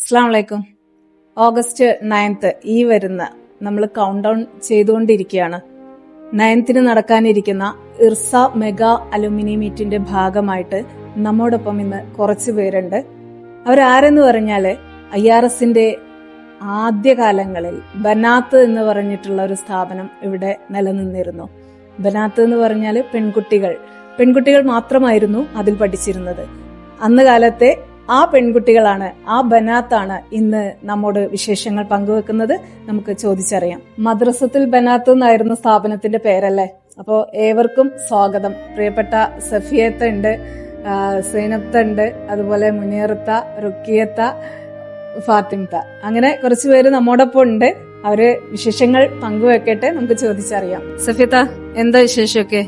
അസ്സലാമു അലൈക്കും. August 9th ഈ വരുന്ന നമ്മൾ കൗണ്ട് ഡൗൺ ചെയ്തുകൊണ്ടിരിക്കുകയാണ്. 9th നടക്കാനിരിക്കുന്ന ഇർസ മെഗാ അലുമിനി മീറ്റിന്റെ ഭാഗമായിട്ട് നമ്മോടൊപ്പം ഇന്ന് കുറച്ച് പേരുണ്ട്. അവരാരെന്ന് പറഞ്ഞാല് IRSന്റെ ആദ്യകാലങ്ങളിൽ ബനാത്ത് എന്ന് പറഞ്ഞിട്ടുള്ള ഒരു സ്ഥാപനം ഇവിടെ നിലനിന്നിരുന്നു. ബനാത്ത് എന്ന് പറഞ്ഞാല് പെൺകുട്ടികൾ മാത്രമായിരുന്നു അതിൽ പഠിച്ചിരുന്നത്. അന്ന് കാലത്തെ ആ പെൺകുട്ടികളാണ്, ആ ബനാത്താണ് ഇന്ന് നമ്മോട് വിശേഷങ്ങൾ പങ്കുവെക്കുന്നത്. നമുക്ക് ചോദിച്ചറിയാം. മദ്രസത്തുൽ ബനാത്ത് എന്നായിരുന്നു സ്ഥാപനത്തിന്റെ പേരല്ലേ? അപ്പോ ഏവർക്കും സ്വാഗതം. പ്രിയപ്പെട്ട സഫിയത്ത് ഉണ്ട്, സൈനത്ത ഉണ്ട്, അതുപോലെ മുനീറത്ത, റുക്കിയത്ത, ഫാത്തിമത്ത, അങ്ങനെ കുറച്ചു പേര് നമ്മോടൊപ്പം ഉണ്ട്. അവര് വിശേഷങ്ങൾ പങ്കുവെക്കട്ടെ, നമുക്ക് ചോദിച്ചറിയാം. സഫിയത്ത, എന്താ വിശേഷമൊക്കെ?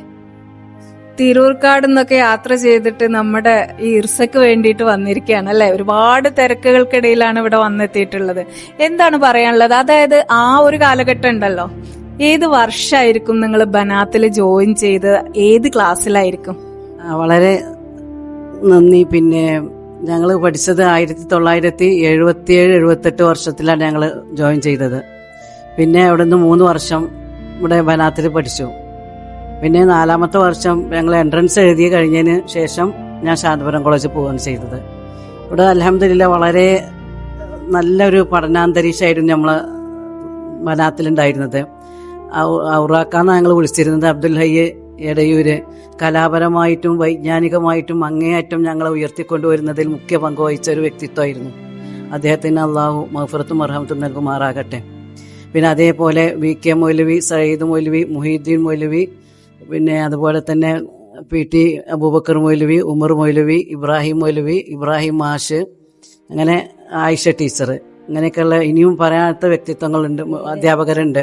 തിരൂർക്കാട് നിന്നൊക്കെ യാത്ര ചെയ്തിട്ട് നമ്മുടെ ഈ ഇർസക്ക് വേണ്ടിയിട്ട് വന്നിരിക്കുകയാണ് അല്ലെ? ഒരുപാട് തിരക്കുകൾക്കിടയിലാണ് ഇവിടെ വന്നെത്തിയിട്ടുള്ളത്. എന്താണ് പറയാനുള്ളത്? അതായത് ആ ഒരു കാലഘട്ടം ഉണ്ടല്ലോ, ഏത് വർഷമായിരിക്കും നിങ്ങൾ ബനാത്തിൽ ജോയിൻ ചെയ്ത്? ഏത് ക്ലാസ്സിലായിരിക്കും? വളരെ നന്ദി. പിന്നെ ഞങ്ങൾ പഠിച്ചത് 1977-78 വർഷത്തിലാണ് ഞങ്ങൾ ജോയിൻ ചെയ്തത്. പിന്നെ അവിടെ നിന്ന് 3 വർഷം ഇവിടെ ബനാത്തിൽ പഠിച്ചു. പിന്നെ 4ാമത്തെ വർഷം ഞങ്ങൾ എൻട്രൻസ് എഴുതി കഴിഞ്ഞതിന് ശേഷം ഞാൻ ശാന്തപുരം കോളേജിൽ പോവുകയാണ് ചെയ്തത്. ഇവിടെ അൽഹംദുലില്ലാഹ് വളരെ നല്ലൊരു പഠനാന്തരീക്ഷമായിരുന്നു നമ്മൾ ബനാത്തിലുണ്ടായിരുന്നത്. ഔറാക്കാന്ന് ഞങ്ങൾ വിളിച്ചിരുന്നത്. അബ്ദുൽ ഹയ്യ് എടയൂര് കലാപരമായിട്ടും വൈജ്ഞാനികമായിട്ടും അങ്ങേയറ്റം ഞങ്ങളെ ഉയർത്തിക്കൊണ്ടുവരുന്നതിൽ മുഖ്യ പങ്ക് വഹിച്ച ഒരു വ്യക്തിത്വമായിരുന്നു. അദ്ദേഹത്തിന് അള്ളാഹു മഗ്ഫിറത്തും മർഹമത്തും നൽകുമാറാകട്ടെ. പിന്നെ അതേപോലെ VK മൗലവി, സയ്യിദ് മൗലവി, മുഹീദ്ദീൻ മൗലവി, പിന്നെ അതുപോലെ തന്നെ PT അബൂബക്കർ മൗലവി, ഉമർ മൗലവി, ഇബ്രാഹിം മൗലവി, ഇബ്രാഹിം മാഷ്, അങ്ങനെ ആയിഷ ടീച്ചർ, അങ്ങനെയൊക്കെയുള്ള ഇനിയും പറയാത്ത വ്യക്തിത്വങ്ങളുണ്ട്, അധ്യാപകരുണ്ട്.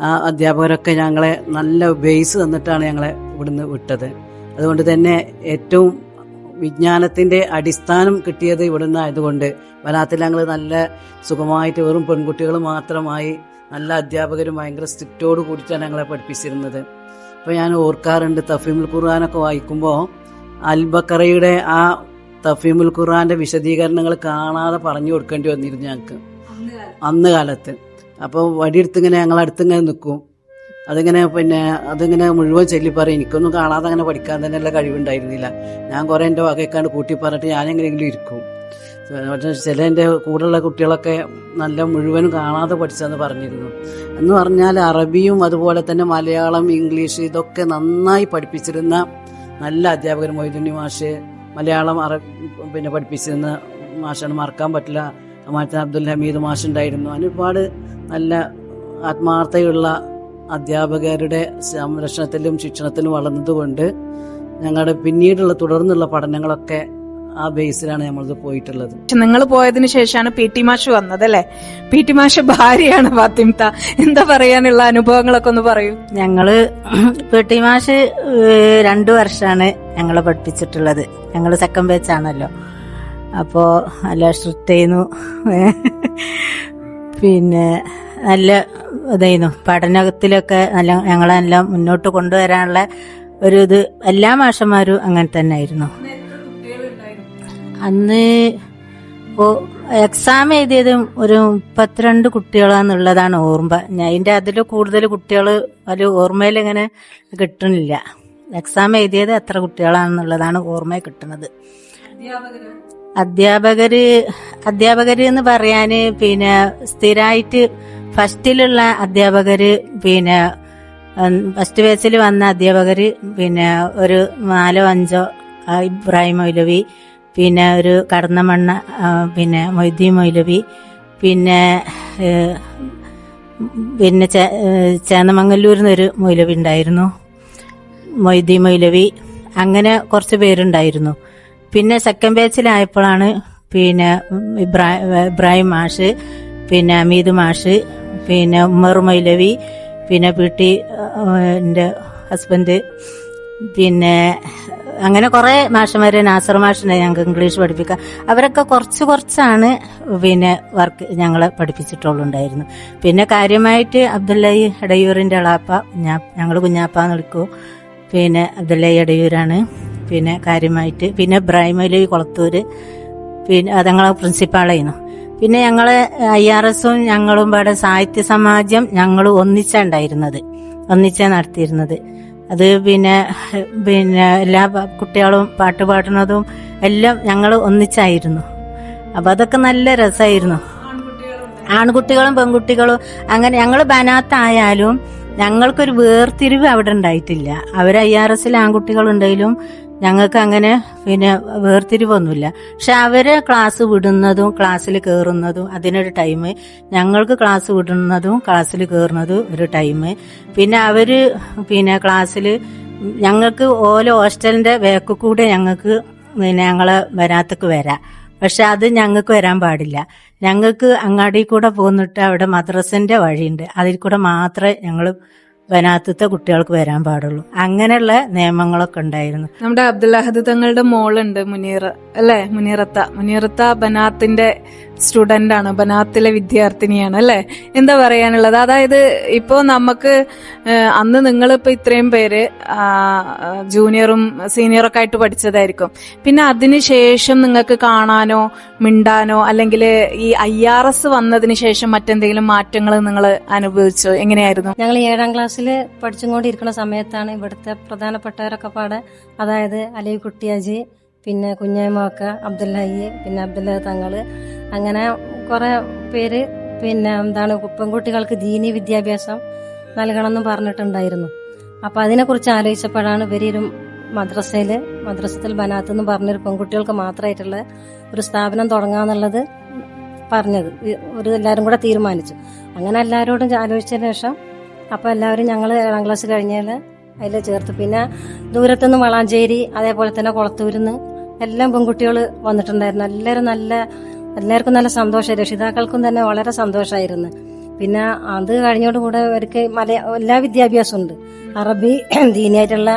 ആ അധ്യാപകരൊക്കെ ഞങ്ങളെ നല്ല ബേസ് തന്നിട്ടാണ് ഞങ്ങളെ ഇവിടുന്ന് വിട്ടത്. അതുകൊണ്ട് തന്നെ ഏറ്റവും വിജ്ഞാനത്തിന്റെ അടിസ്ഥാനം കിട്ടിയത് ഇവിടുന്ന് ആയതുകൊണ്ട് ബനാത്തിൽ ഞങ്ങൾ നല്ല സുഖമായിട്ട് വെറും പെൺകുട്ടികൾ മാത്രമായി നല്ല അധ്യാപകരും ഭയങ്കര സ്ട്രിക്റ്റോട് കൂടിയിട്ടാണ് ഞങ്ങളെ പഠിപ്പിച്ചിരുന്നത്. അപ്പോൾ ഞാൻ ഓർക്കാറുണ്ട്, തഫീമുൽ ഖുർആനൊക്കെ വായിക്കുമ്പോൾ അൽ-ബഖറയുടെ ആ തഫീമുൽ ഖുർആന്റെ വിശദീകരണങ്ങൾ കാണാതെ പറഞ്ഞു കൊടുക്കേണ്ടി വന്നിരുന്നു ഞങ്ങൾക്ക് അന്ന് കാലത്ത്. അപ്പോൾ വടിയെടുത്തിങ്ങനെ ഞങ്ങളടുത്തിങ്ങനെ നിൽക്കും, അതിങ്ങനെ മുഴുവൻ ചൊല്ലിപ്പറയും. എനിക്കൊന്നും കാണാതെ അങ്ങനെ പഠിക്കാൻ തന്നെയുള്ള കഴിവുണ്ടായിരുന്നില്ല. ഞാൻ കുറേ എൻ്റെ വകയൊക്കെയാണ് കൂട്ടി പറഞ്ഞിട്ട് ഞാനെങ്ങനെയെങ്കിലും ഇരിക്കും. പക്ഷേ ചില എൻ്റെ കൂടെയുള്ള കുട്ടികളൊക്കെ നല്ല മുഴുവനും കാണാതെ പഠിച്ചതെന്ന് പറഞ്ഞിരുന്നു. എന്ന് പറഞ്ഞാൽ അറബിയും അതുപോലെ തന്നെ മലയാളം, ഇംഗ്ലീഷ് ഇതൊക്കെ നന്നായി പഠിപ്പിച്ചിരുന്ന നല്ല അധ്യാപകർ. മൊയ്തുണ്ണി മാഷ് മലയാളം പിന്നെ പഠിപ്പിച്ചിരുന്ന മാഷാണ്, മറക്കാൻ പറ്റില്ല. അബ്ദുൽ ഹമീദ് മാഷ് ഉണ്ടായിരുന്നു. ഒരുപാട് നല്ല ആത്മാർത്ഥതയുള്ള അധ്യാപകരുടെ സംരക്ഷണത്തിലും ശിക്ഷണത്തിലും വളർന്നതുകൊണ്ട് ഞങ്ങളുടെ പിന്നീടുള്ള തുടർന്നുള്ള പഠനങ്ങളൊക്കെ ആ ബേസിലാണ് നമ്മളിത് പോയിട്ടുള്ളത്. നിങ്ങൾ പോയതിനു ശേഷമാണ് PT മാഷ് വന്നത് അല്ലെ? PT മാഷ് ഭാര്യയാണ് ഫാത്തിമത്ത. എന്താ പറയാനുള്ള അനുഭവങ്ങളൊക്കെ ഒന്ന് പറയൂ. ഞങ്ങള് PT മാഷ് 2 വർഷമാണ് ഞങ്ങളെ പഠിപ്പിച്ചിട്ടുള്ളത്. ഞങ്ങള് സെക്കൻഡ് ബാച്ചാണല്ലോ, അപ്പോ നല്ല സ്ട്രിക്റ്റ് ചെയ്യുന്നു. പിന്നെ നല്ല ഇതായിരുന്നു പഠനത്തിലൊക്കെ. ഞങ്ങളെല്ലാം മുന്നോട്ട് കൊണ്ടുവരാനുള്ള ഒരു ഇത് എല്ലാ മാഷന്മാരും അങ്ങനെ തന്നെ ആയിരുന്നു. അന്ന് എക്സാം എഴുതിയതും ഒരു 32 കുട്ടികളാന്നുള്ളതാണ് ഓർമ്മ. അതിന്റെ അതിൽ കൂടുതൽ കുട്ടികൾ ഒരു ഓർമ്മയിൽ ഇങ്ങനെ കിട്ടുന്നില്ല. എക്സാം എഴുതിയത് എത്ര കുട്ടികളാണെന്നുള്ളതാണ് ഓർമ്മയിൽ കിട്ടുന്നത്. അധ്യാപകര് എന്ന് പറയാന് പിന്നെ സ്ഥിരമായിട്ട് ഫസ്റ്റിലുള്ള അധ്യാപകര്, പിന്നെ ഫസ്റ്റ് ബാച്ചിൽ വന്ന അധ്യാപകര്, പിന്നെ ഒരു 4-5 ഇബ്രാഹിം മൗലവി, പിന്നെ ഒരു കടന്നമണ്ണ, പിന്നെ മൊയ്തീൻ മൗലവി, പിന്നെ ചേന്നമംഗല്ലൂരിന്നൊരു മൗലവി ഉണ്ടായിരുന്നു, മൊയ്തീൻ മൗലവി, അങ്ങനെ കുറച്ച് പേരുണ്ടായിരുന്നു. പിന്നെ സെക്കൻഡ് ബാച്ചിലായപ്പോഴാണ് പിന്നെ ഇബ്രാഹിം മാഷ്, പിന്നെ അമീദ് മാഷ്, പിന്നെ ഉമർ മൗലവി, പിന്നെ PT എൻ്റെ ഹസ്ബൻഡ്, പിന്നെ അങ്ങനെ കുറെ മാഷന്മാര്, നാസർ മാഷിനെ ഞങ്ങൾക്ക് ഇംഗ്ലീഷ് പഠിപ്പിക്കുക. അവരൊക്കെ കുറച്ചാണ് പിന്നെ വർക്ക് ഞങ്ങളെ പഠിപ്പിച്ചിട്ടുള്ളുണ്ടായിരുന്നു. പിന്നെ കാര്യമായിട്ട് അബ്ദുല്ലാഹി എടയൂരിന്റെ എളാപ്പ, ഞങ്ങൾ കുഞ്ഞാപ്പാന്ന് വിളിക്കൂ, പിന്നെ അബ്ദുല്ലാഹി എടയൂരാണ് പിന്നെ കാര്യമായിട്ട്. പിന്നെ ഇബ്രാഹിം അലി കൊളത്തൂര്, പിന്നെ അതങ്ങളെ പ്രിൻസിപ്പാളായിരുന്നു. പിന്നെ ഞങ്ങള് IRSഉം ഞങ്ങളും ഇവിടെ സാഹിത്യ സമാജം ഞങ്ങളും ഒന്നിച്ചാ നടത്തിയിരുന്നത്. അത് പിന്നെ എല്ലാ കുട്ടികളും പാട്ട് പാടുന്നതും എല്ലാം ഞങ്ങൾ ഒന്നിച്ചായിരുന്നു. അപ്പൊ അതൊക്കെ നല്ല രസമായിരുന്നു. ആൺകുട്ടികളും പെൺകുട്ടികളും അങ്ങനെ ഞങ്ങൾ ബനാത്തായാലും ഞങ്ങൾക്കൊരു വേർതിരിവ് അവിടെ ഉണ്ടായിട്ടില്ല. അവർ IRSൽ ആൺകുട്ടികളുണ്ടെങ്കിലും ഞങ്ങൾക്ക് അങ്ങനെ പിന്നെ വേർതിരിവൊന്നുമില്ല. പക്ഷെ അവരെ ക്ലാസ് വിടുന്നതും ക്ലാസ്സിൽ കയറുന്നതും അതിനൊരു ടൈം, ഞങ്ങൾക്ക് ക്ലാസ് വിടുന്നതും ക്ലാസ്സിൽ കയറുന്നതും ഒരു ടൈം. പിന്നെ അവര് പിന്നെ ക്ലാസ്സിൽ ഞങ്ങൾക്ക് ഓരോ ഹോസ്റ്റലിന്റെ വേക്ക് കൂടെ ഞങ്ങൾക്ക് പിന്നെ ഞങ്ങളെ വരാത്തക്ക് വരാം. പക്ഷെ അത് ഞങ്ങൾക്ക് വരാൻ പാടില്ല. ഞങ്ങൾക്ക് അങ്ങാടി കൂടെ പോന്നിട്ട് അവിടെ മദ്രസന്റെ വഴിയുണ്ട്, അതിൽ കൂടെ മാത്രമേ ഞങ്ങൾ ബനാത്തത്തെ കുട്ടികൾക്ക് വരാൻ പാടുള്ളൂ. അങ്ങനെയുള്ള നിയമങ്ങളൊക്കെ ഉണ്ടായിരുന്നു. നമ്മുടെ അബ്ദുൽ അഹദ് തങ്ങളുടെ മോളുണ്ട് മുനീറ, അല്ലെ? മുനീറത്ത ബനാത്തിന്റെ സ്റ്റുഡന്റ് ആണ്, ബനാത്തിലെ വിദ്യാർത്ഥിനിയാണ്, അല്ലെ? എന്താ പറയാനുള്ളത്? അതായത് ഇപ്പോ നമുക്ക് അന്ന് നിങ്ങളിപ്പോ ഇത്രയും പേര് ജൂനിയറും സീനിയറും ഒക്കെ ആയിട്ട് പഠിച്ചതായിരിക്കും. പിന്നെ അതിനുശേഷം നിങ്ങൾക്ക് കാണാനോ മിണ്ടാനോ അല്ലെങ്കിൽ ഈ IRS വന്നതിന് ശേഷം മറ്റെന്തെങ്കിലും മാറ്റങ്ങൾ നിങ്ങൾ അനുഭവിച്ചോ? എങ്ങനെയായിരുന്നു? ഞങ്ങൾ 7ാം ക്ലാസ്സിൽ പഠിച്ചുകൊണ്ടിരിക്കുന്ന സമയത്താണ് ഇവിടുത്തെ പ്രധാനപ്പെട്ടവരൊക്കെ പാടെ, അതായത് അലി കുട്ടിയാജി, പിന്നെ കുഞ്ഞായ്മക്ക, അബ്ദുല്ലഹി, പിന്നെ അബ്ദുല്ല തങ്ങള്, അങ്ങനെ കുറെ പേര് പിന്നെ പെൺകുട്ടികൾക്ക് ദീനി വിദ്യാഭ്യാസം നൽകണമെന്ന് പറഞ്ഞിട്ടുണ്ടായിരുന്നു. അപ്പൊ അതിനെക്കുറിച്ച് ആലോചിച്ചപ്പോഴാണ് ഇവരൊരു മദ്രസത്തിൽ ബനാത്ത് എന്ന് പറഞ്ഞൊരു പെൺകുട്ടികൾക്ക് മാത്രമായിട്ടുള്ള ഒരു സ്ഥാപനം തുടങ്ങാന്നുള്ളത് പറഞ്ഞത്. എല്ലാവരും കൂടെ തീരുമാനിച്ചു. അങ്ങനെ എല്ലാവരോടും ആലോചിച്ചതിന് ശേഷം അപ്പൊ എല്ലാവരും ഞങ്ങൾ 7ാം ക്ലാസ് കഴിഞ്ഞാൽ അതിൽ ചേർത്ത്. പിന്നെ ദൂരത്തുനിന്ന് വളാഞ്ചേരി, അതേപോലെ തന്നെ കുളത്തൂരിന്ന് എല്ലാം പെൺകുട്ടികൾ വന്നിട്ടുണ്ടായിരുന്നു. എല്ലാവർക്കും നല്ല സന്തോഷം, രക്ഷിതാക്കൾക്കും തന്നെ വളരെ സന്തോഷമായിരുന്നു. പിന്നെ അത് കഴിഞ്ഞോടുകൂടെ അവർക്ക് എല്ലാ വിദ്യാഭ്യാസവും ഉണ്ട്. അറബി, ദീനിയായിട്ടുള്ള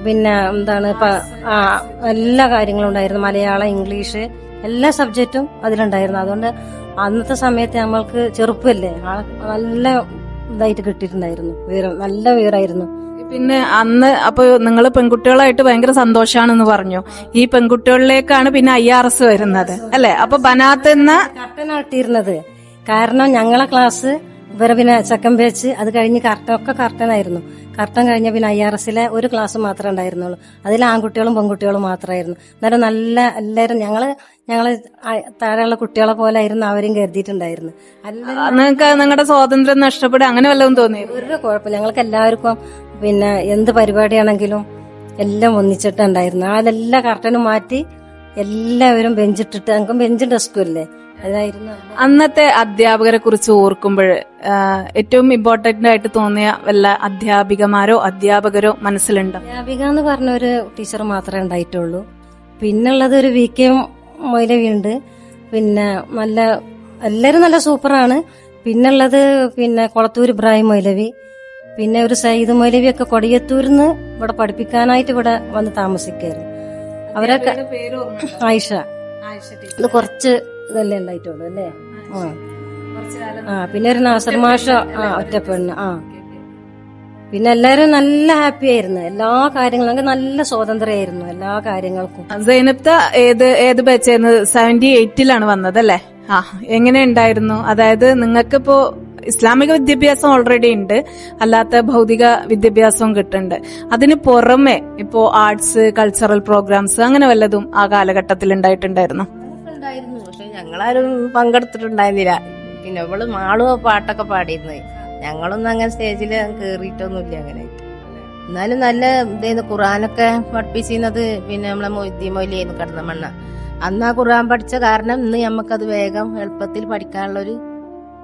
പിന്നെ എല്ലാ കാര്യങ്ങളും ഉണ്ടായിരുന്നു. മലയാളം, ഇംഗ്ലീഷ്, എല്ലാ സബ്ജക്റ്റും അതിലുണ്ടായിരുന്നു. അതുകൊണ്ട് അന്നത്തെ സമയത്ത് നമ്മൾക്ക് ചെറുപ്പല്ലേ, നല്ല ഇതായിട്ട് കിട്ടിയിട്ടുണ്ടായിരുന്നു. നല്ല വിവരമായിരുന്നു. പിന്നെ അന്ന് അപ്പൊ നിങ്ങൾ പെൺകുട്ടികളായിട്ട് ഭയങ്കര സന്തോഷാണെന്ന് പറഞ്ഞു. ഈ പെൺകുട്ടികളിലേക്കാണ് പിന്നെ IRS വരുന്നത്, അല്ലെ? അപ്പൊ ബനാത്ത് എന്ന കർട്ടനായിട്ടിരുന്നത്. കാരണം ഞങ്ങളെ ക്ലാസ് ഇവരെ പിന്നെ സെക്കൻഡ് ബാച്ച്, അത് കഴിഞ്ഞ് കർട്ടനായിരുന്നു. കർട്ടൻ കഴിഞ്ഞ പിന്നെ IRSലെ ഒരു ക്ലാസ് മാത്രമേ ഉണ്ടായിരുന്നുള്ളൂ. അതിൽ ആൺകുട്ടികളും പെൺകുട്ടികളും മാത്രമായിരുന്നു. എന്നാലും എല്ലാവരും ഞങ്ങള് താഴെയുള്ള കുട്ടികളെ പോലെ ആയിരുന്നു അവരും കരുതിയിട്ടുണ്ടായിരുന്നു. നിങ്ങൾക്ക് നിങ്ങളുടെ സ്വാതന്ത്ര്യം നഷ്ടപ്പെടുക അങ്ങനെ വല്ലതും തോന്നി? ഒരു കുഴപ്പമില്ല. ഞങ്ങൾക്ക് എല്ലാവർക്കും പിന്നെ എന്ത് പരിപാടിയാണെങ്കിലും എല്ലാം ഒന്നിച്ചിട്ടുണ്ടായിരുന്നു. അതെല്ലാം കർട്ടനും മാറ്റി എല്ലാവരും ബെഞ്ചിട്ടിട്ട്, ഞങ്ങൾക്ക് ബെഞ്ചും ഡെസ്കും ഇല്ലേ, അതായിരുന്നു. അന്നത്തെ അധ്യാപകരെ കുറിച്ച് ഓർക്കുമ്പോൾ ഏറ്റവും ഇമ്പോർട്ടന്റ് ആയിട്ട് തോന്നിയ വല്ല അധ്യാപകരോ മനസ്സിലുണ്ടോ? അധ്യാപിക എന്ന് പറഞ്ഞ ഒരു ടീച്ചർ മാത്രമേ ഉണ്ടായിട്ടുള്ളൂ. പിന്നുള്ളത് ഒരു VK മൊയ്ലവി ഉണ്ട്. പിന്നെ എല്ലാവരും നല്ല സൂപ്പറാണ്. പിന്നുള്ളത് പിന്നെ കൊളത്തൂർ ഇബ്രാഹിം മൊയ്ലവി, പിന്നെ ഒരു സയ്യിദ് മൗലവി ഒക്കെ കൊടിയത്തൂരിന്ന് ഇവിടെ പഠിപ്പിക്കാനായിട്ട് ഇവിടെ വന്ന് താമസിക്കായിരുന്നു. അവരൊക്കെ ആയിഷ, ഇത് കുറച്ച് ഇതല്ലേ ഉണ്ടായിട്ടുള്ളൂ അല്ലേ? പിന്നെ ഒരു നാസർ മാഷ, ഒറ്റ പെണ്ണ്. പിന്നെ എല്ലാരും നല്ല ഹാപ്പി ആയിരുന്നു. എല്ലാ കാര്യങ്ങളും നല്ല സ്വാതന്ത്ര്യമായിരുന്നു എല്ലാ കാര്യങ്ങൾക്കും. സൈനബ്ത ഏത് ബാച്ചായിരുന്നു? 78ലാണ് വന്നതല്ലേ? എങ്ങനെ ഉണ്ടായിരുന്നു? അതായത് നിങ്ങൾക്കിപ്പോ ഇസ്ലാമിക വിദ്യാഭ്യാസം ഓൾറെഡി ഉണ്ട്, അല്ലാത്ത ഭൗതിക വിദ്യാഭ്യാസവും കിട്ടുന്നുണ്ട്. അതിന് പുറമെ ഇപ്പോ ആർട്സ്, കൾച്ചറൽ പ്രോഗ്രാംസ് അങ്ങനെ വല്ലതും ആ കാലഘട്ടത്തിൽ ഉണ്ടായിട്ടുണ്ടായിരുന്നു? പക്ഷെ ഞങ്ങളാരും പങ്കെടുത്തിട്ടുണ്ടായിരുന്നില്ല. പിന്നെ അവള് മാളുവോ പാട്ടൊക്കെ പാടിയിരുന്നത്. ഞങ്ങളൊന്നും അങ്ങനെ സ്റ്റേജിൽ കേറിയിട്ടൊന്നുമില്ല അങ്ങനെ. എന്നാലും നല്ല ഇതായിരുന്നു. ഖുറാനൊക്കെ പഠിപ്പിച്ചിരുന്നത് പിന്നെ നമ്മളെ മൊയ്തീമൊയ്ലിയായിരുന്നു കടന്നമണ്ണ. അന്ന് ആ ഖുറാൻ പഠിച്ച കാരണം ഇന്ന് നമുക്കത് വേഗം എളുപ്പത്തിൽ പഠിക്കാനുള്ളൊരു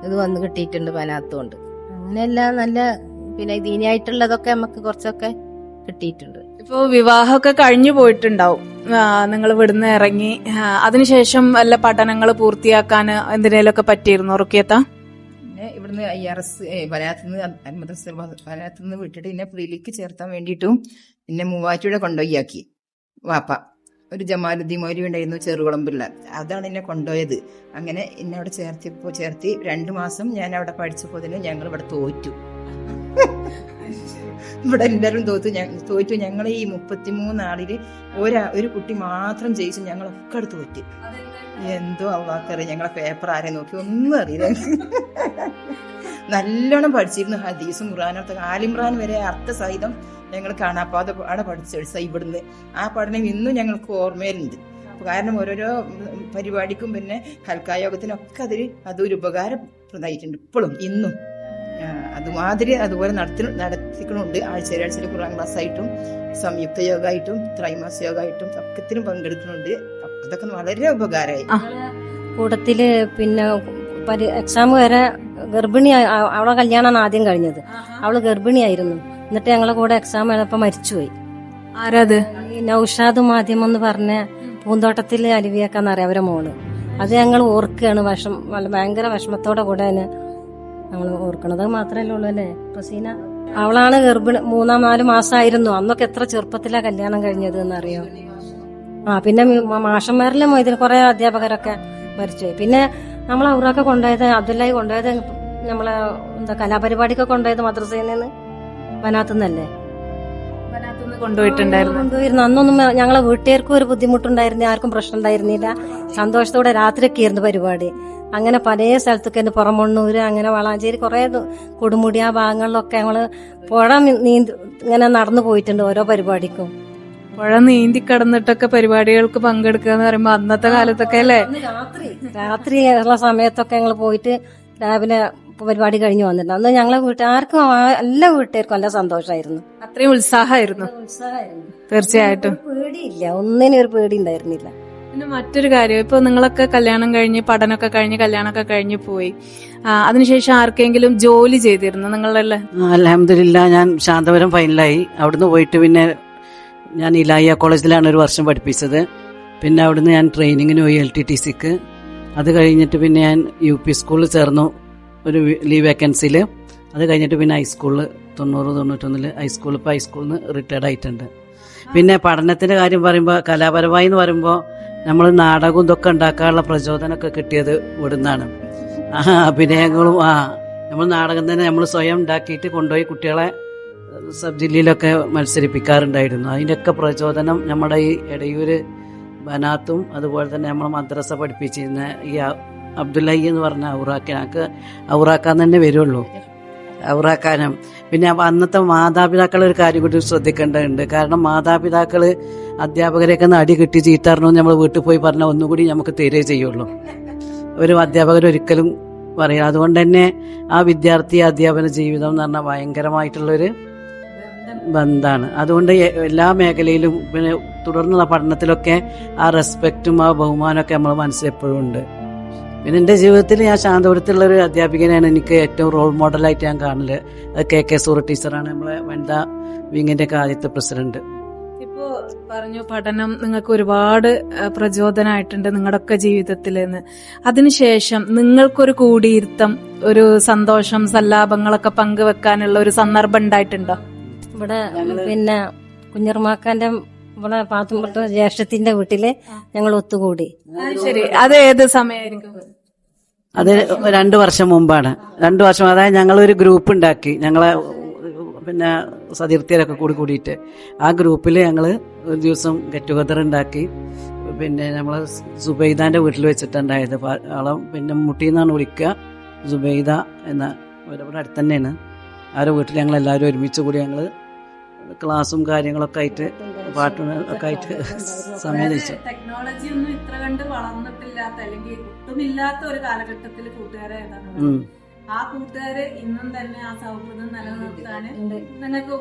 ഇത് വന്ന് കിട്ടിയിട്ടുണ്ട് ബനാത്തുകൊണ്ട്. അങ്ങനെയെല്ലാം നല്ല പിന്നെ ദീനിയായിട്ടുള്ളതൊക്കെ നമുക്ക് കുറച്ചൊക്കെ കിട്ടിയിട്ടുണ്ട്. ഇപ്പോ വിവാഹമൊക്കെ കഴിഞ്ഞു പോയിട്ടുണ്ടാവും, നിങ്ങൾ ഇവിടുന്ന് ഇറങ്ങി. അതിനുശേഷം വല്ല പഠനങ്ങൾ പൂർത്തിയാക്കാൻ എന്തിനേലൊക്കെ പറ്റിയിരുന്നു റുക്കിയത്ത? പിന്നെ ഇവിടുന്ന് IRS ബനാത്തുനിന്ന് വിട്ടിട്ട് പിന്നെ പ്രീലിക്ക് ചേർത്താൻ വേണ്ടിയിട്ടും പിന്നെ മൂവാറ്റുപുഴ കൊണ്ടുപോയി വാപ്പ. ഒരു ജമാലുദ്ദീൻ മൗലവി ഉണ്ടായിരുന്നു ചെറുകുളമ്പുള്ള, അതാണ് എന്നെ കൊണ്ടുപോയത്. അങ്ങനെ എന്നെ അവിടെ ചേർത്തി 2 മാസം ഞാൻ അവിടെ പഠിച്ചപ്പോൾ തന്നെ ഞങ്ങൾ ഇവിടെ തോറ്റു. ഇവിടെ എല്ലാവരും തോറ്റു. ഞങ്ങൾ ഈ 33 ആളില് ഒരു കുട്ടി മാത്രം ജയിച്ചു. ഞങ്ങളൊക്കെ അടുത്ത് തോറ്റ്. എന്തോ അള്ളാഹ്ക്കറിയാം, ഞങ്ങളെ പേപ്പർ ആരെ നോക്കി ഒന്നും അറിയില്ല. നല്ലോണം പഠിച്ചിരുന്നു. ഹദീസും ഖുർആനൊക്കെ ആലിമ്രാൻ വരെ അർത്ഥസഹിതം ഞങ്ങൾ കാണാപ്പാതെ അവിടെ പഠിച്ച ഇവിടുന്ന്. ആ പഠനം ഇന്നും ഞങ്ങൾക്ക് ഓർമ്മയിലുണ്ട്. കാരണം ഓരോരോ പരിപാടിക്കും പിന്നെ ഹൽക്കായോഗത്തിനൊക്കെ അതൊരു ഉപകാരപ്രദമായിട്ടുണ്ട് ഇപ്പോഴും ഇന്നും. അതുപോലെ നടത്തിക്കണുണ്ട്. ആഴ്ചയിൽ ഖുർആൻ ക്ലാസ് ആയിട്ടും സംയുക്ത യോഗമായിട്ടും ത്രൈമാസ യോഗമായിട്ടും ഒക്കത്തിനും പങ്കെടുക്കുന്നുണ്ട്. അതൊക്കെ വളരെ ഉപകാരമായി. കൂട്ടത്തില് പിന്നെ എക്സാം വരെ ഗർഭിണി, അവളെ കല്യാണമാണ് ആദ്യം കഴിഞ്ഞത്. അവള് ഗർഭിണിയായിരുന്നു. എന്നിട്ട് ഞങ്ങളെ കൂടെ എക്സാം എഴുതപ്പോ മരിച്ചുപോയി. ആരാത്? നൌഷാദ് മാധ്യമം എന്ന് പറഞ്ഞ പൂന്തോട്ടത്തില് അലിവിയാക്കാന്നറിയാം അവരെ മോള്. അത് ഞങ്ങൾ ഓർക്കുകയാണ്. ഭയങ്കര വിഷമത്തോടെ കൂടെ ഞങ്ങൾ ഓർക്കണത്. മാത്രമല്ലേ ഉള്ളൂ അല്ലേ റസീന? അവളാണ് ഗർഭിണി. 3-4 മാസമായിരുന്നു. അന്നൊക്കെ എത്ര ചെറുപ്പത്തിലാ കല്യാണം കഴിഞ്ഞത് എന്നറിയോ. പിന്നെ മാഷന്മാരിലും ഇതിൽ കുറെ അധ്യാപകരൊക്കെ മരിച്ചുപോയി. പിന്നെ നമ്മളെ അവരൊക്കെ കൊണ്ടുപോയത്, അബ്ദുല്ലായി കൊണ്ടുപോയത് നമ്മളെ കലാപരിപാടിയൊക്കെ കൊണ്ടുപോയത് മദ്രസയിൽ നിന്ന് വനാത്തുനിന്നല്ലേ കൊണ്ടുപോയിരുന്നു. അന്നൊന്നും ഞങ്ങളെ വീട്ടുകാർക്കും ഒരു ബുദ്ധിമുട്ടുണ്ടായിരുന്നില്ല, ആർക്കും പ്രശ്നം ഉണ്ടായിരുന്നില്ല. സന്തോഷത്തോടെ രാത്രിയൊക്കെ ആയിരുന്നു പരിപാടി. അങ്ങനെ പല സ്ഥലത്തൊക്കെ പുറമണ്ണൂര്, അങ്ങനെ വളാഞ്ചേരി, കുറെ കൊടുമുടി ആ ഭാഗങ്ങളിലൊക്കെ ഞങ്ങള് പുഴ ഇങ്ങനെ നടന്നു പോയിട്ടുണ്ട് ഓരോ പരിപാടിക്കും. പുഴ നീന്തി കടന്നിട്ടൊക്കെ പരിപാടികൾക്ക് പങ്കെടുക്കുക എന്ന് പറയുമ്പോ അന്നത്തെ കാലത്തൊക്കെ അല്ലേ, രാത്രി ഉള്ള സമയത്തൊക്കെ ഞങ്ങൾ പോയിട്ട് രാവിലെ പരിപാടി കഴിഞ്ഞു വന്നിട്ടുണ്ട്. അന്ന് ഞങ്ങളെ വീട്ടുകാർക്കും എല്ലാ വീട്ടുകാർക്കും നല്ല സന്തോഷമായിരുന്നു. അത്രയും ഉത്സാഹമായിരുന്നു. തീർച്ചയായിട്ടും പേടിയില്ല, ഒന്നിനും ഒരു പേടി ഉണ്ടായിരുന്നില്ല. പിന്നെ മറ്റൊരു കാര്യം, ഇപ്പൊ നിങ്ങളൊക്കെ കല്യാണം കഴിഞ്ഞ് പഠനമൊക്കെ കഴിഞ്ഞ് കല്യാണമൊക്കെ കഴിഞ്ഞ് പോയി, അതിനുശേഷം ആർക്കെങ്കിലും ജോലി ചെയ്തിരുന്നു നിങ്ങളല്ലേ? അൽഹംദുലില്ലാ, ഞാൻ ശാന്തപുരം ഫൈനലായി. അവിടുന്ന് പോയിട്ട് പിന്നെ ഞാൻ ഇലാഹിയ കോളേജിലാണ് 1 വർഷം പഠിപ്പിച്ചത്. പിന്നെ അവിടുന്ന് ഞാൻ ട്രെയിനിങ്ങിന് പോയി LTTCക്ക്. അത് കഴിഞ്ഞിട്ട് പിന്നെ ഞാൻ UP സ്കൂളിൽ ചേർന്നു ഒരു ലീവ് വേക്കൻസിയിൽ. അത് കഴിഞ്ഞിട്ട് പിന്നെ ഹൈസ്കൂളിൽ 90-91 ഹൈസ്കൂളിൽ, ഇപ്പോൾ ഹൈസ്കൂളിൽ നിന്ന് റിട്ടയർഡ് ആയിട്ടുണ്ട്. പിന്നെ പഠനത്തിന്റെ കാര്യം പറയുമ്പോൾ, കലാപരമായി എന്ന് പറയുമ്പോൾ നമ്മൾ നാടകവും ഇതൊക്കെ ഉണ്ടാക്കാനുള്ള പ്രചോദനമൊക്കെ കിട്ടിയത് ഇവിടുന്നാണ്. അഭിനയങ്ങളും നമ്മൾ നാടകം തന്നെ നമ്മൾ സ്വയം ഉണ്ടാക്കിയിട്ട് കൊണ്ടുപോയി കുട്ടികളെ സബ് ജില്ലയിലൊക്കെ മത്സരിപ്പിക്കാറുണ്ടായിരുന്നു. അതിൻ്റെയൊക്കെ പ്രചോദനം നമ്മുടെ ഈ എടയൂര് ബനാത്തും അതുപോലെ തന്നെ നമ്മൾ മദ്രസ പഠിപ്പിച്ചിരുന്ന ഈ അബ്ദുല്ലാഹി എന്ന് പറഞ്ഞ ഔറാഖിനക്ക് ഔറാക്കാൻ തന്നെ വരുള്ളൂ, ഔറാക്കാനും. പിന്നെ അന്നത്തെ മാതാപിതാക്കളെ ഒരു കാര്യം കൂടി ശ്രദ്ധിക്കേണ്ടതുണ്ട്. കാരണം മാതാപിതാക്കള് അധ്യാപകരെയൊക്കെ അടി കിട്ടി ചീത്തറിഞ്ഞു നമ്മൾ വീട്ടിൽ പോയി പറഞ്ഞാൽ ഒന്നുകൂടി നമുക്ക് തരുകയേ ചെയ്യുള്ളൂ. ഒരു അധ്യാപകർ ഒരിക്കലും പറയാം. അതുകൊണ്ട് തന്നെ ആ വിദ്യാർത്ഥി അധ്യാപന ജീവിതം എന്ന് പറഞ്ഞാൽ ഭയങ്കരമായിട്ടുള്ളൊരു ബന്ധമാണ്. അതുകൊണ്ട് എല്ലാ മേഖലയിലും പിന്നെ തുടർന്നുള്ള പഠനത്തിലൊക്കെ ആ റെസ്പെക്റ്റും ആ ബഹുമാനമൊക്കെ നമ്മളെ മനസ്സിൽ എപ്പോഴും ഉണ്ട്. പിന്നെ എൻ്റെ ജീവിതത്തിൽ ഞാൻ ശാന്തപുരത്തുള്ള ഒരു അധ്യാപികനെയാണ് എനിക്ക് ഏറ്റവും റോൾ മോഡലായിട്ട് ഞാൻ കാണല്. അത് KK സൂറ ടീച്ചറാണ്, നമ്മളെ വനിതാ വിങ്ങിന്റെ ഒക്കെ ആദ്യത്തെ പ്രസിഡന്റ്. ഇപ്പോ പറഞ്ഞു പഠനം നിങ്ങൾക്ക് ഒരുപാട് പ്രചോദനമായിട്ടുണ്ട് നിങ്ങളുടെയൊക്കെ ജീവിതത്തിൽ നിന്ന്. അതിനുശേഷം നിങ്ങൾക്കൊരു കൂടിയിരുത്തം, ഒരു സന്തോഷം, സല്ലാപങ്ങളൊക്കെ പങ്കുവെക്കാനുള്ള ഒരു സന്ദർഭം ഉണ്ടായിട്ടുണ്ടോ? ഇവിടെ പിന്നെ കുഞ്ഞർമാക്കാന്റെ ഇവിടെ പാത്തുമ്പുറത്ത് ജ്യേഷ്ഠത്തിന്റെ വീട്ടില് ഞങ്ങൾ ഒത്തുകൂടി. ശരി, അത് ഏത് സമയമായിരിക്കും? അത് 2 വർഷം മുമ്പാണ്. 2 വർഷം, അതായത് ഞങ്ങളൊരു ഗ്രൂപ്പ് ഉണ്ടാക്കി, ഞങ്ങളെ പിന്നെ സതീർത്ഥിയരൊക്കെ കൂടിയിട്ട് ആ ഗ്രൂപ്പിൽ ഞങ്ങൾ ഒരു ദിവസം ഗെറ്റ് ടുഗദർ ഉണ്ടാക്കി. പിന്നെ നമ്മൾ സുബൈദാന്റെ വീട്ടിൽ വെച്ചിട്ടുണ്ടായത്. ആളെ പിന്നെ മുട്ടിന്നാണ് വിളിക്കുക, സുബൈദ എന്ന ഇവിടെ അടുത്ത് തന്നെയാണ്. അവരുടെ വീട്ടിൽ ഞങ്ങൾ എല്ലാവരും ഒരുമിച്ച് കൂടി ഞങ്ങൾ ക്ലാസ്സും കാര്യങ്ങളൊക്കെ ആയിട്ട് പാട്ടും ഒക്കെ ആയിട്ട് സമയം കഴിച്ചു. ടെക്നോളജി ഒന്നും ഇത്ര കണ്ട് വളർന്നിട്ടില്ലാത്ത അല്ലെങ്കിൽ ഒട്ടുമില്ലാത്ത ഒരു കാലഘട്ടത്തിൽ കൂട്ടുകാരെ ആ കൂട്ടുകാര് ഇന്നും തന്നെ ആ സൗഹൃദം നിലനിർത്താൻ നിങ്ങൾക്ക്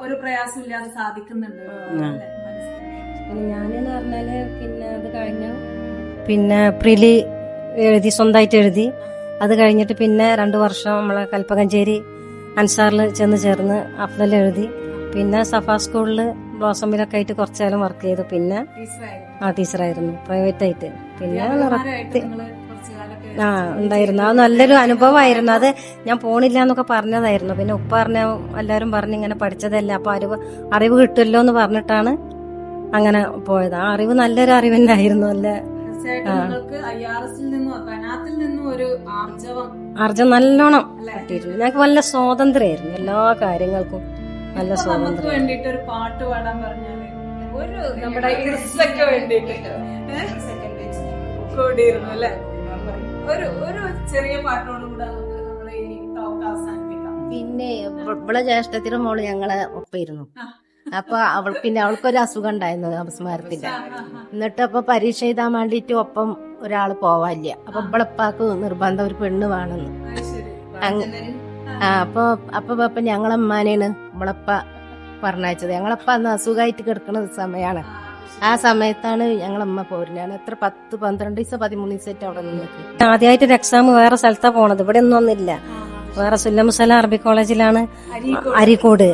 ഒരു പ്രയാസമില്ലാതെ സാധിക്കുന്നുണ്ട്. ഞാനെന്ന് പറഞ്ഞാല് പിന്നെ അത് കഴിഞ്ഞു പിന്നെ പ്രിലി എഴുതി, സ്വന്തമായിട്ട് എഴുതി. അത് കഴിഞ്ഞിട്ട് പിന്നെ 2 വർഷം നമ്മളെ കൽപ്പകഞ്ചേരി അൻസാറിൽ ചെന്ന് ചേർന്ന് അഫ്ലൽ എഴുതി. പിന്നെ സഫ സ്കൂളില് ബ്ലോസമിലൊക്കെ ആയിട്ട് കുറച്ചുകാലം വർക്ക് ചെയ്തു. പിന്നെ ടീച്ചറായിരുന്നു പ്രൈവറ്റ് ആയിട്ട്. പിന്നെ ഉണ്ടായിരുന്നു. അത് നല്ലൊരു അനുഭവമായിരുന്നു. അത് ഞാൻ പോണില്ല എന്നൊക്കെ പറഞ്ഞതായിരുന്നു. പിന്നെ ഉപ്പ പറഞ്ഞ എല്ലാവരും പറഞ്ഞ് ഇങ്ങനെ പഠിച്ചതല്ല, അപ്പൊ അറിവ് കിട്ടുമല്ലോ എന്ന് പറഞ്ഞിട്ടാണ് അങ്ങനെ പോയത്. ആ അറിവ് നല്ലൊരു അറിവ് ആയിരുന്നു. നല്ല ആർജം നല്ലോണം കിട്ടിയിട്ടുണ്ട്. ഞങ്ങൾക്ക് നല്ല സ്വാതന്ത്ര്യമായിരുന്നു എല്ലാ കാര്യങ്ങൾക്കും. നല്ല നമുക്ക് സ്വാതന്ത്ര്യം. വേണ്ടിട്ട് ഒരു പാട്ട് പാടാൻ പറഞ്ഞാല് ഒരു നമ്മുടെ ഇർസക്ക് വേണ്ടിട്ട് കൂടിയിരുന്നു അല്ലെ? ഒരു ചെറിയ പാട്ടോട് കൂടെ നമുക്ക് നമ്മളെ ഈ ടോക്ക് അവസാനിപ്പിക്കാം. പിന്നെ ഇവളെ ജ്യേഷ്ഠത്തിന്റെ മോള് ഞങ്ങളെ ഒപ്പയിരുന്നു. അപ്പൊ അവൾക്കൊരു അസുഖം ഉണ്ടായിരുന്നു, അപസ്മാരത്തിന്റെ. എന്നിട്ട് അപ്പൊ പരീക്ഷ എഴുതാൻ വേണ്ടിട്ട് ഒപ്പം ഒരാള് പോവാനില്ല. അപ്പൊ ഇവളപ്പാക്ക് നിർബന്ധം ഒരു പെണ്ണ് വേണമെന്ന്. അപ്പൊ ഞങ്ങളമ്മാനെയാണ് ഇവളപ്പ പറഞ്ഞയച്ചത്. ഞങ്ങളപ്പ അന്ന് അസുഖമായിട്ട് കിടക്കുന്ന സമയമാണ്. ആ സമയത്താണ് ഞങ്ങളമ്മ പോരുന്നത്. എത്ര 10-12 ദിവസം 13 ദിവസമായിട്ട് അവിടെ നിന്ന്. ആദ്യമായിട്ട് ഒരു എക്സാം വേറെ സ്ഥലത്താ പോണത്, ഇവിടെ ഒന്നും ഒന്നില്ല. വേറെ സുല്ലമുസല അറബി കോളേജിലാണ്, അരീക്കോട്.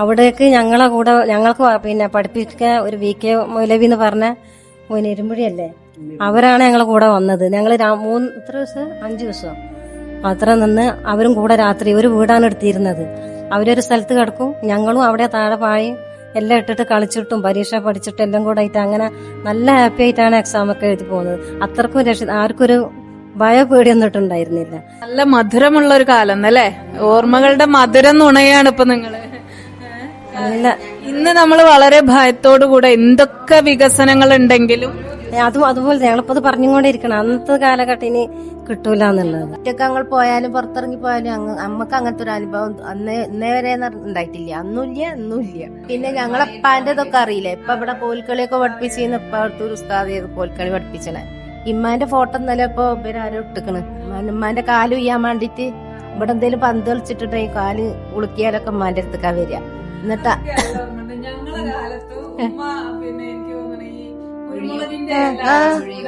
അവിടേക്ക് ഞങ്ങൾക്ക് പിന്നെ പഠിപ്പിക്കാൻ ഒരു VK മൗലവി എന്ന് പറഞ്ഞ ഇരുമ്പുഴിയല്ലേ, അവരാണ് ഞങ്ങളെ കൂടെ വന്നത്. ഞങ്ങള് 5 ദിവസം അത്ര നിന്ന് അവരും കൂടെ രാത്രി ഒരു വീടാണ് എടുത്തിരുന്നത്. അവരൊരു സ്ഥലത്ത് കിടക്കും, ഞങ്ങളും അവിടെ താഴെ പായി എല്ലാം ഇട്ടിട്ട് കളിച്ചിട്ടും പരീക്ഷ പഠിച്ചിട്ടും എല്ലാം കൂടെ ആയിട്ട് അങ്ങനെ നല്ല ഹാപ്പി ആയിട്ടാണ് എക്സാം ഒക്കെ എഴുതി പോകുന്നത്. അത്രക്കും ആർക്കൊരു ഭയപേടിയൊന്നും ഇട്ടുണ്ടായിരുന്നില്ല. നല്ല മധുരമുള്ള ഒരു കാലം അല്ലേ? ഓർമ്മകളുടെ മധുരം നുണയാണ് ഇപ്പൊ നിങ്ങള്. നല്ല ഇന്ന് നമ്മൾ വളരെ ഭയത്തോടു കൂടെ എന്തൊക്കെ വികസനങ്ങൾ ഉണ്ടെങ്കിലും അതുപോലെ ഞങ്ങളിപ്പോ അത് പറഞ്ഞുകൊണ്ടിരിക്കണം. അന്നത്തെ കാലഘട്ടം ഇനി കിട്ടൂല എന്നുള്ളത്. ഒറ്റക്ക് ഞങ്ങൾ പോയാലും പുറത്തിറങ്ങി പോയാലും നമുക്ക് അങ്ങനത്തെ ഒരു അനുഭവം ഇന്നേ വരെ ഉണ്ടായിട്ടില്ല. ഒന്നുമില്ല. പിന്നെ ഞങ്ങളപ്പാന്റെ ഇതൊക്കെ അറിയില്ലേ, ഇപ്പൊ ഇവിടെ കോൽക്കളിയൊക്കെ പഠിപ്പിച്ചിരുന്നു. ഇപ്പൊ അവിടുത്തെ ഒരു ഉസ്താദ് കോൽക്കളി പഠിപ്പിച്ചണേ. ഇമ്മാന്റെ ഫോട്ടോ ഇന്നലെ ഇപ്പൊ ഇവരാരോ ഇട്ടിക്കണ്. ഉമ്മാന്റെ കാല് ഉയ്യാൻ വേണ്ടിട്ട് ഇവിടെ എന്തേലും പന്ത് കളിച്ചിട്ടിട്ട് ഈ കാല് ഉളുക്കിയാലൊക്കെ ഉമ്മാന്റെ അടുത്തേക്കാ വരിക. എന്നിട്ടാ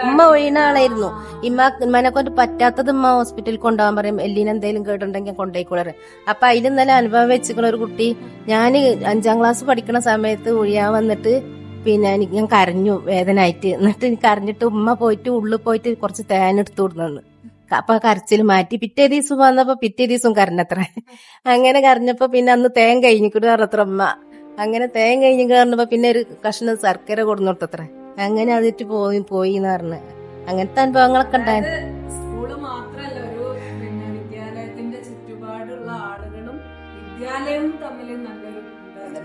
ഉമ്മ ഒഴിയണ ആളായിരുന്നു. ഇമ്മനെ കൊണ്ട് പറ്റാത്തത് ഉമ്മ ഹോസ്പിറ്റലിൽ കൊണ്ടുപോകാൻ പറയും. എല്ലിന് എന്തെങ്കിലും കേട്ടുണ്ടെങ്കിൽ കൊണ്ടുപോയിക്കൂടെ. അപ്പൊ അതിൽ ഇന്നലെ അനുഭവം വെച്ചിട്ടുള്ള ഒരു കുട്ടി, ഞാൻ 5ാം ക്ലാസ് പഠിക്കണ സമയത്ത് ഒഴിയാൻ വന്നിട്ട് പിന്നെ ഞാൻ കരഞ്ഞു വേദനായിട്ട്. എന്നിട്ട് എനിക്ക് കരഞ്ഞിട്ട് ഉമ്മ പോയിട്ട് ഉള്ളിൽ പോയിട്ട് കുറച്ച് തേനെടുത്തു കൊടുന്നു. അപ്പൊ കരച്ചിൽ മാറ്റി. പിറ്റേ ദിവസം വന്നപ്പോ പിറ്റേ ദിവസം കരഞ്ഞത്ര. അങ്ങനെ കരഞ്ഞപ്പോ പിന്നെ അന്ന് തേൻ കഴിഞ്ഞിട്ട് പറഞ്ഞത്ര ഉമ്മ. അങ്ങനെ തേൻ കഴിഞ്ഞ് കയറുന്നപ്പോ പിന്നെ ഒരു കഷ്ണം ശർക്കര കൊടുന്നോട്ടത്ര. അങ്ങനെ അതിട്ട് പോയി എന്ന് പറഞ്ഞ് അങ്ങനത്തെ അനുഭവങ്ങളൊക്കെ ഉണ്ടായിരുന്നു. സ്കൂള് മാത്രല്ല, ഒരു വിദ്യാലയത്തിന്റെ ചുറ്റുപാടുള്ള ആളുകളും വിദ്യാലയവും തമ്മിൽ നല്ലൊരു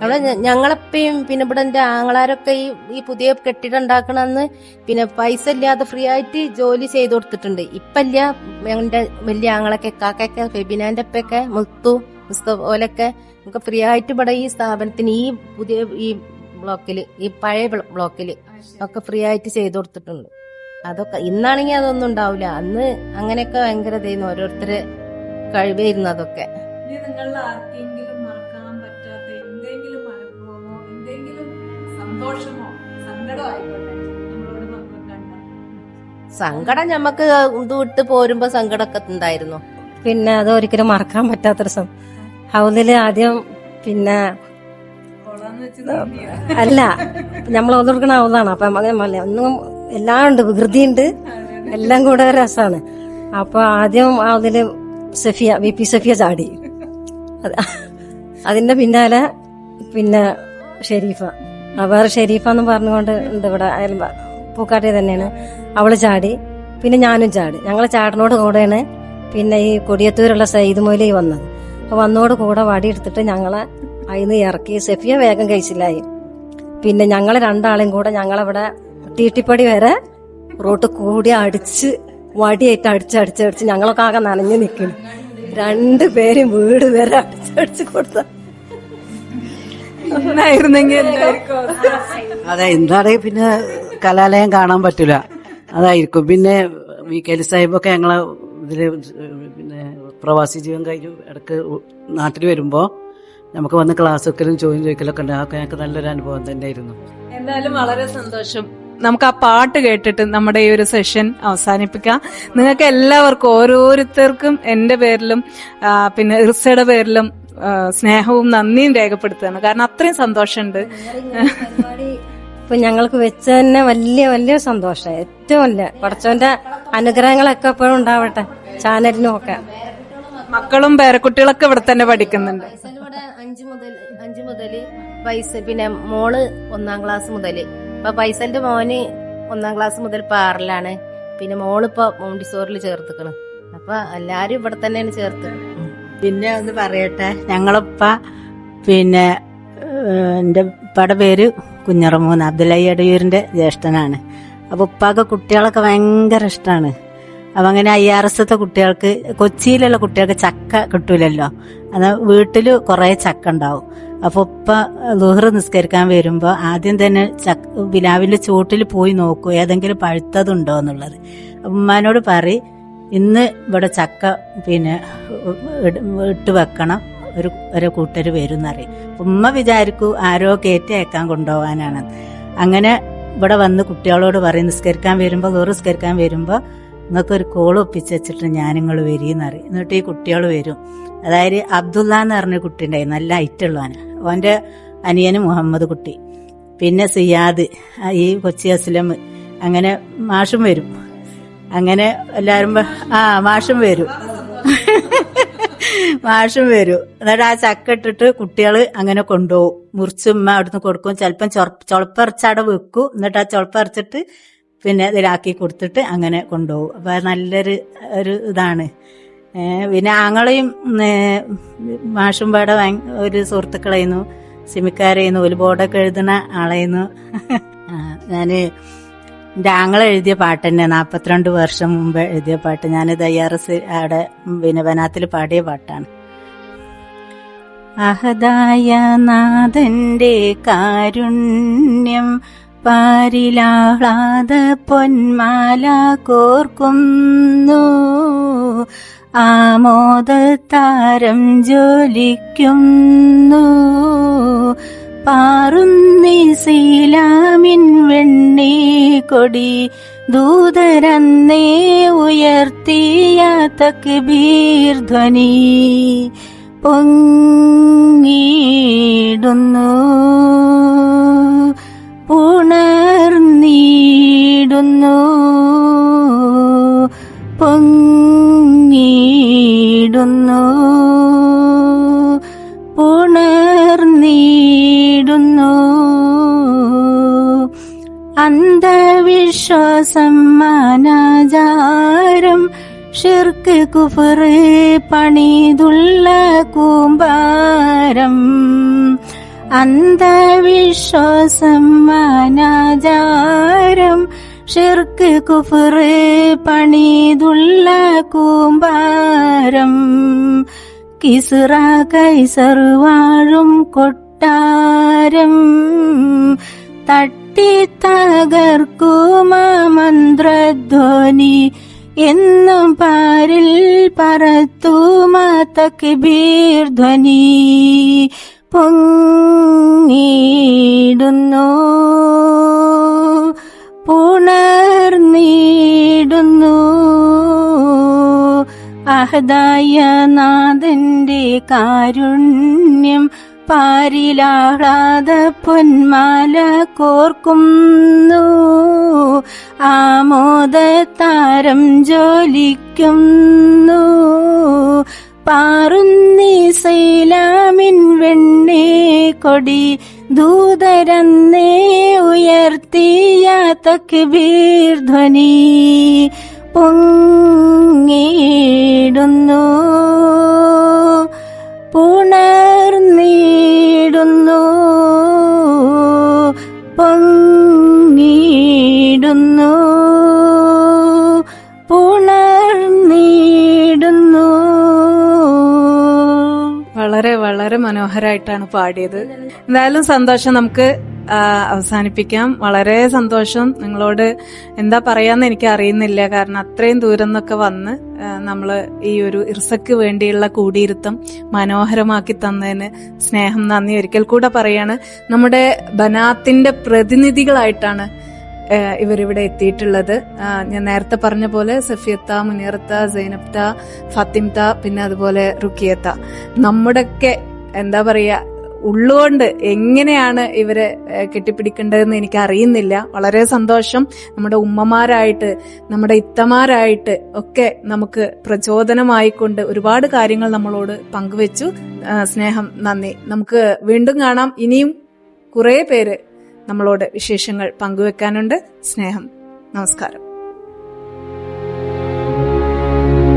അവിടെ ഞങ്ങളെപ്പയും പിന്നെ ഇവിടെ എന്റെ ആങ്ങളാരൊക്കെ ഈ പുതിയ കെട്ടിടം ഉണ്ടാക്കണമെന്ന് പിന്നെ പൈസ ഇല്ലാതെ ഫ്രീ ആയിട്ട് ജോലി ചെയ്ത് കൊടുത്തിട്ടുണ്ട്. ഇപ്പല്ല ഞങ്ങളുടെ വലിയ ആങ്ങളൊക്കെ കാക്കൊക്കെ ഫെബിനാന്റെ അപ്പൊക്കെ ഓലൊക്കെ നമുക്ക് ഫ്രീ ആയിട്ട് ഇവിടെ ഈ സ്ഥാപനത്തിന് ഈ പുതിയ ഈ ബ്ലോക്കില് ഈ പഴയ ബ്ലോക്കില് ഒക്കെ ഫ്രീ ആയിട്ട് ചെയ്ത് കൊടുത്തിട്ടുണ്ട്. അതൊക്കെ ഇന്നാണെങ്കിൽ അതൊന്നും ഉണ്ടാവില്ല. അന്ന് അങ്ങനെയൊക്കെ ഭയങ്കര ഇതായിരുന്നു, ഓരോരുത്തര് കഴിവായിരുന്നു അതൊക്കെ. നിങ്ങളിൽ ആർക്കെങ്കിലും മറക്കാൻ പറ്റാത്ത എന്തെങ്കിലും അനുഭവമോ എന്തെങ്കിലും സന്തോഷമോ സങ്കടമോ ആയിക്കോട്ടെ നമ്മളോട് പങ്കുവെക്കണ്ട. സങ്കടം ഞമ്മക്ക് ഇത് വിട്ട് പോരുമ്പോ സങ്കടമൊക്കെ ഉണ്ടായിരുന്നു. പിന്നെ അത് ഒരിക്കലും മറക്കാൻ പറ്റാത്തൊരു ഹൗദില് ആദ്യം പിന്നെ അല്ല നമ്മൾ ഒന്നിരിക്കണ ഹൗദാണ്. അപ്പൊ ഒന്നും എല്ലാം ഉണ്ട്, വികൃതിയുണ്ട്, എല്ലാം കൂടെ രസാണ്. അപ്പൊ ആദ്യം അതില് VP സഫിയ ചാടി. അതിന്റെ പിന്നാലെ പിന്നെ ഷെരീഫ, വേറെ ഷെരീഫ എന്ന് പറഞ്ഞുകൊണ്ട് ഉണ്ട് ഇവിടെ പൂക്കാട്ടി തന്നെയാണ്. അവള് ചാടി, പിന്നെ ഞാനും ചാടി. ഞങ്ങളെ ചാടിനോട് കൂടെയാണ് പിന്നെ ഈ കൊടിയത്തൂരുള്ള സയ്യിദ് മൊയ്ലി വന്നത്. അപ്പൊ വന്നോട് കൂടെ വടി എടുത്തിട്ട് ഞങ്ങളെ അതിന്ന് ഇറക്കി. സഫിയ വേഗം കഴിച്ചില്ലായി. പിന്നെ ഞങ്ങളെ രണ്ടാളെയും കൂടെ ഞങ്ങളവിടെ തീട്ടിപ്പടി വരെ റോട്ട് കൂടി അടിച്ച് വടിയായിട്ട് അടിച്ച് ഞങ്ങളൊക്കെ ആകെ നനഞ്ഞു നിൽക്കുന്നു. 2 പേരും വീട് വരെ അടിച്ചടിച്ച് കൊടുത്ത അതെ. എന്താണെങ്കിൽ പിന്നെ കലാലയം കാണാൻ പറ്റൂല, അതായിരിക്കും. പിന്നെ VK സാഹിബൊക്കെ ഞങ്ങളെ ഇതില് പിന്നെ പ്രവാസി ജീവൻ കഴിഞ്ഞു ഇടക്ക് നാട്ടിൽ വരുമ്പോ നമുക്ക് വന്ന് ക്ലാസ് വെക്കലും ചോദിക്കലൊക്കെ ഉണ്ട്. അതൊക്കെ ഞങ്ങൾക്ക് നല്ലൊരു അനുഭവം തന്നെയായിരുന്നു. എന്തായാലും വളരെ സന്തോഷം. നമുക്ക് ആ പാട്ട് കേട്ടിട്ട് നമ്മുടെ ഈ ഒരു സെഷൻ അവസാനിപ്പിക്കാം. നിങ്ങൾക്ക് എല്ലാവർക്കും ഓരോരുത്തർക്കും എന്റെ പേരിലും പിന്നെ ഇർസയുടെ പേരിലും സ്നേഹവും നന്ദിയും രേഖപ്പെടുത്തുകയാണ്. കാരണം അത്രയും സന്തോഷമുണ്ട്. ഇപ്പൊ ഞങ്ങൾക്ക് വെച്ച തന്നെ വലിയ സന്തോഷം. ഏറ്റവും വലിയ പടച്ചോന്റെ അനുഗ്രഹങ്ങളൊക്കെ എപ്പോഴും ഉണ്ടാവട്ടെ ചാനലിനും ഒക്കെ. മക്കളും പേരക്കുട്ടികളൊക്കെ ഇവിടെ തന്നെ പഠിക്കുന്നുണ്ട്. 5 മുതല് പൈസ, പിന്നെ മോള് 1ാം ക്ലാസ് മുതല്. ഇപ്പൊ പൈസന്റെ മോന് 1ാം ക്ലാസ് മുതൽ ഇപ്പൊ 6ലാണ്. പിന്നെ മോളിപ്പോ മോണ്ടിസോറിൽ ചേർത്തിക്കണ്. അപ്പൊ എല്ലാരും ഇവിടെ തന്നെയാണ് ചേർത്ത്. പിന്നെ ഒന്ന് പറയട്ടെ, ഞങ്ങളിപ്പ പിന്നെ എൻ്റെ ഉപ്പയുടെ പേര് കുഞ്ഞറമൂന്ന്, അബ്ദുല്ലാഹി എടയൂരിൻ്റെ ജ്യേഷ്ഠനാണ്. അപ്പോൾ ഉപ്പാക്ക് കുട്ടികളൊക്കെ ഭയങ്കര ഇഷ്ടമാണ്. അപ്പം അങ്ങനെ IRSത്തെ കുട്ടികൾക്ക്, കൊച്ചിയിലുള്ള കുട്ടികൾക്ക് ചക്ക കിട്ടൂലല്ലോ, അത് വീട്ടിൽ കുറേ ചക്ക ഉണ്ടാവും. അപ്പോൾ ഉപ്പ ളുഹർ നിസ്കരിക്കാൻ വരുമ്പോൾ ആദ്യം തന്നെ പിലാവിൻ്റെ ചൂട്ടിൽ പോയി നോക്കൂ ഏതെങ്കിലും പഴുത്തതുണ്ടോ എന്നുള്ളത്. ഉമ്മാനോട് പറയും, ഇന്ന് ഇവിടെ ചക്ക ഇട്ട് വെക്കണം, ഒരു കൂട്ടർ വരും എന്നറിയും. ഉമ്മ വിചാരിക്കൂ ആരോ കയറ്റി അയക്കാൻ കൊണ്ടുപോകാനാണ്. അങ്ങനെ ഇവിടെ വന്ന് കുട്ടികളോട് പറയും, നിസ്കരിക്കാൻ വരുമ്പോൾ, ളുഹർ നിസ്കരിക്കാൻ വരുമ്പോൾ നിങ്ങൾക്കൊരു കോൾ ഒപ്പിച്ച് വെച്ചിട്ട് നിങ്ങൾ വരീന്നറിയും. എന്നിട്ട് ഈ കുട്ടികൾ വരും. അതായത് അബ്ദുള്ള എന്ന് പറഞ്ഞ കുട്ടി ഉണ്ടായി, നല്ല ഹൈറ്റുള്ളവന്. ഓൻ്റെ അനിയന് മുഹമ്മദ് കുട്ടി, പിന്നെ സിയാദ്, ഈ കൊച്ചി അസ്ലം, അങ്ങനെ മാഷും വരും. അങ്ങനെ എല്ലാവരും മാഷും വരും എന്നിട്ട് ആ ചക്ക ഇട്ടിട്ട് കുട്ടികൾ അങ്ങനെ കൊണ്ടുപോകും. മുറിച്ചുമ്മ അവിടുന്ന് കൊടുക്കും. ചിലപ്പം ചുളപ്പറിച്ചവിടെ വെക്കും. എന്നിട്ട് ആ ചുളപ്പറിച്ചിട്ട് പിന്നെ ഇതിലാക്കി കൊടുത്തിട്ട് അങ്ങനെ കൊണ്ടുപോകും. അപ്പം നല്ലൊരു ഇതാണ്. പിന്നെ ആങ്ങളെയും മാഷും പാടെ ഒരു സുഹൃത്തുക്കളായിരുന്നു, സിമിക്കാരായിരുന്നു, ഒരു ബോർഡൊക്കെ എഴുതുന്ന ആളായിരുന്നു. ഞാൻ എൻ്റെ ആങ്ങളെ എഴുതിയ പാട്ട് തന്നെ 42 വർഷം മുമ്പ് എഴുതിയ പാട്ട്. ഞാനിത് IRS അവിടെ ബനാത്തിൽ പാടിയ പാട്ടാണ്. അഹദായ നാഥന്റെ കാരുണ്യം പാരിലാഹ്ലാദ പൊന്മാല കോർക്കുന്നു, ആമോദത്താരം ജ്വലിക്കുന്നു, പാറുന്നിസീലാമിൻ വെണ്ണി കൊടി ദൂതരന്നേ ഉയർത്തിയ തക്ബീർ ധ്വനി പൊങ്ങിടുന്നു, പുണർന്നിടുന്നു, പൊങ്ങിടുന്നു, പുണർന്നിടുന്നു. അന്ധവിശ്വാസം അനാചാരം ഷിർക്ക് കുഫർ പണിതുള്ള കൂമ്പാരം, അന്ധവിശ്വാസം അനാചാരം ഷിർക്ക് കുഫർ പണിതുള്ള കൂമ്പാരം, കിസ്റ കൈസർ വാഴും കൊട്ടാരം തട്ടി തകർക്കുമാ മന്ത്രധ്വനി എന്നും പാരിൽ പറത്തുമാ തക്ബീർ ധ്വനി പൊങ്ങിടുന്നു, പുണർന്നിടുന്നു. അഹദായ നാഥന്റെ കാരുണ്യം പാരിലാഹ്ലാദ പൊന്മാല കോർക്കുന്നു, ആമോദത്താരം ജ്വലിക്കുന്നു, പാറുന്നിസൈലാമിൻ വെണ്ണി കൊടി ദൂതരന്നേ ഉയർത്തിയ തക്ബീർ ധ്വനി പൊങ്ങിടുന്നു, പുണർന്നിടുന്നു, പൊങ്ങിടുന്നു, പുണർന്നിടുന്നു. വളരെ വളരെ മനോഹരമായിട്ടാണ് പാടിയത്. എന്തായാലും സന്തോഷം, നമുക്ക് അവസാനിപ്പിക്കാം. വളരെ സന്തോഷം. നിങ്ങളോട് എന്താ പറയാന്ന് എനിക്ക് അറിയുന്നില്ല, കാരണം അത്രയും ദൂരം നിന്നൊക്കെ വന്ന് നമ്മള് ഈ ഒരു ഇർസക്ക് വേണ്ടിയുള്ള കൂടിയിരുത്തം മനോഹരമാക്കി തന്നതിന് സ്നേഹം, നന്ദി ഒരിക്കൽ കൂടെ പറയാണ്. നമ്മുടെ ബനാത്തിന്റെ പ്രതിനിധികളായിട്ടാണ് ഇവരിവിടെ എത്തിയിട്ടുള്ളത്. ഞാൻ നേരത്തെ പറഞ്ഞ പോലെ സഫിയത്ത, മുനീറത്ത, സൈനബ്ത, ഫാത്തിമത്ത, പിന്നെ അതുപോലെ റുക്കിയത്ത. നമ്മുടെയൊക്കെ എന്താ പറയാ ഉള്ളുകൊണ്ട് എങ്ങനെയാണ് ഇവരെ കെട്ടിപ്പിടിക്കേണ്ടതെന്ന് എനിക്ക് അറിയുന്നില്ല. വളരെ സന്തോഷം. നമ്മുടെ ഉമ്മമാരായിട്ട്, നമ്മുടെ ഇത്തമാരായിട്ട് ഒക്കെ നമുക്ക് പ്രചോദനമായിക്കൊണ്ട് ഒരുപാട് കാര്യങ്ങൾ നമ്മളോട് പങ്കുവെച്ചു. സ്നേഹം, നന്ദി. നമുക്ക് വീണ്ടും കാണാം. ഇനിയും കുറെ പേര് നമ്മളോട് വിശേഷങ്ങൾ പങ്കുവെക്കാനുണ്ട്. സ്നേഹം, നമസ്കാരം.